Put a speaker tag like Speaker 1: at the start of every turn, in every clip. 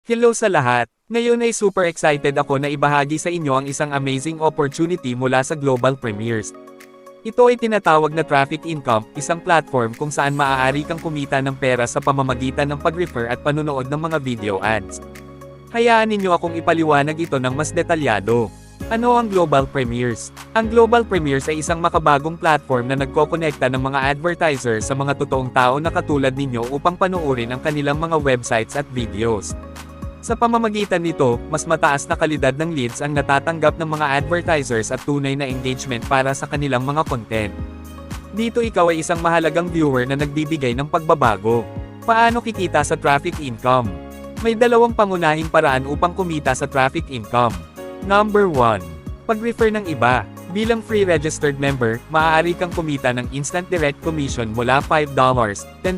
Speaker 1: Hello sa lahat! Ngayon ay super excited ako na ibahagi sa inyo ang isang amazing opportunity mula sa Global Premiers. Ito ay tinatawag na Traffic Income, isang platform kung saan maaari kang kumita ng pera sa pamamagitan ng pag-refer at panunood ng mga video ads. Hayaan ninyo akong ipaliwanag ito ng mas detalyado. Ano ang Global Premiers? Ang Global Premiers ay isang makabagong platform na nagkokonekta ng mga advertisers sa mga totoong tao na katulad ninyo upang panuorin ang kanilang mga websites at videos. Sa pamamagitan nito, mas mataas na kalidad ng leads ang natatanggap ng mga advertisers at tunay na engagement para sa kanilang mga content. Dito ikaw ay isang mahalagang viewer na nagbibigay ng pagbabago. Paano kikita sa traffic income? May dalawang pangunahing paraan upang kumita sa traffic income. Number 1. Pag-refer ng iba. Bilang free registered member, maaari kang kumita ng instant direct commission mula $5, $10, $20,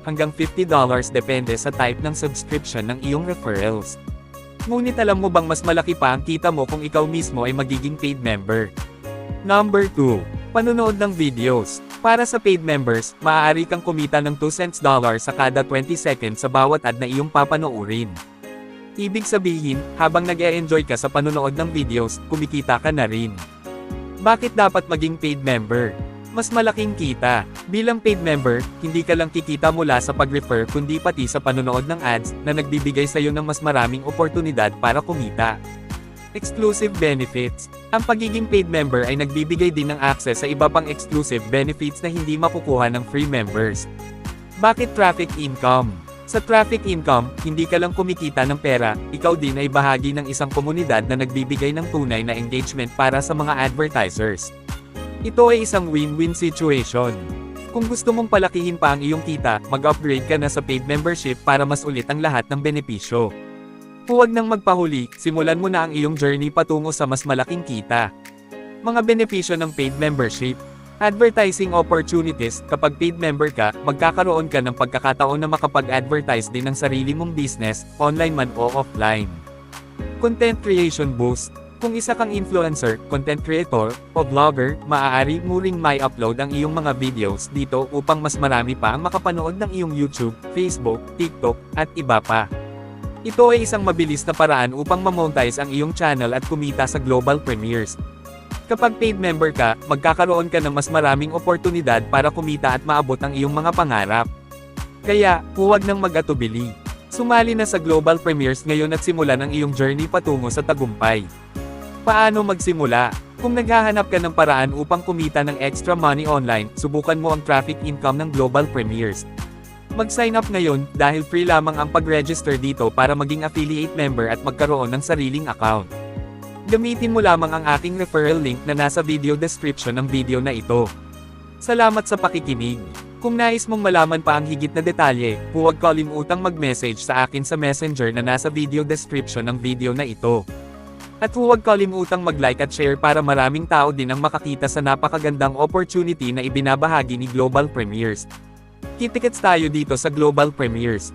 Speaker 1: hanggang $50 depende sa type ng subscription ng iyong referrals. Ngunit alam mo bang mas malaki pa ang kita mo kung ikaw mismo ay magiging paid member? Number 2. Panunood ng videos. Para sa paid members, maaari kang kumita ng 2 cents sa kada 20 seconds sa bawat ad na iyong papanoorin. Ibig sabihin, habang nag-e-enjoy ka sa panunood ng videos, kumikita ka na rin. Bakit dapat maging paid member? Mas malaking kita. Bilang paid member, hindi ka lang kikita mula sa pag-refer kundi pati sa panunood ng ads na nagbibigay sa iyo ng mas maraming oportunidad para kumita. Exclusive benefits. Ang pagiging paid member ay nagbibigay din ng access sa iba pang exclusive benefits na hindi makukuha ng free members. Bakit traffic income? Sa traffic income, hindi ka lang kumikita ng pera, ikaw din ay bahagi ng isang komunidad na nagbibigay ng tunay na engagement para sa mga advertisers. Ito ay isang win-win situation. Kung gusto mong palakihin pa ang iyong kita, mag-upgrade ka na sa paid membership para mas ulit ang lahat ng benepisyo. Huwag nang magpahuli, simulan mo na ang iyong journey patungo sa mas malaking kita. Mga benepisyo ng paid membership. Advertising opportunities. Kapag paid member ka, magkakaroon ka ng pagkakataon na makapag-advertise din ng sarili mong business, online man o offline. Content creation boost. Kung isa kang influencer, content creator, o vlogger, maaari mo ring may upload ang iyong mga videos dito upang mas marami pa ang makapanood ng iyong YouTube, Facebook, TikTok, at iba pa. Ito ay isang mabilis na paraan upang ma-monetize ang iyong channel at kumita sa Global Premiers. Kapag paid member ka, magkakaroon ka ng mas maraming oportunidad para kumita at maabot ang iyong mga pangarap. Kaya, huwag nang mag-atubili. Sumali na sa Global Premiers ngayon at simulan ang iyong journey patungo sa tagumpay. Paano magsimula? Kung naghahanap ka ng paraan upang kumita ng extra money online, subukan mo ang traffic income ng Global Premiers. Mag-sign up ngayon dahil free lamang ang pag-register dito para maging affiliate member at magkaroon ng sariling account. Gamitin mo lamang ang aking referral link na nasa video description ng video na ito. Salamat sa pakikinig. Kung nais mong malaman pa ang higit na detalye, huwag kalimutang mag-message sa akin sa messenger na nasa video description ng video na ito. At huwag kalimutang mag-like at share para maraming tao din ang makakita sa napakagandang opportunity na ibinabahagi ni Global Premiers. Kita-kits tayo dito sa Global Premiers.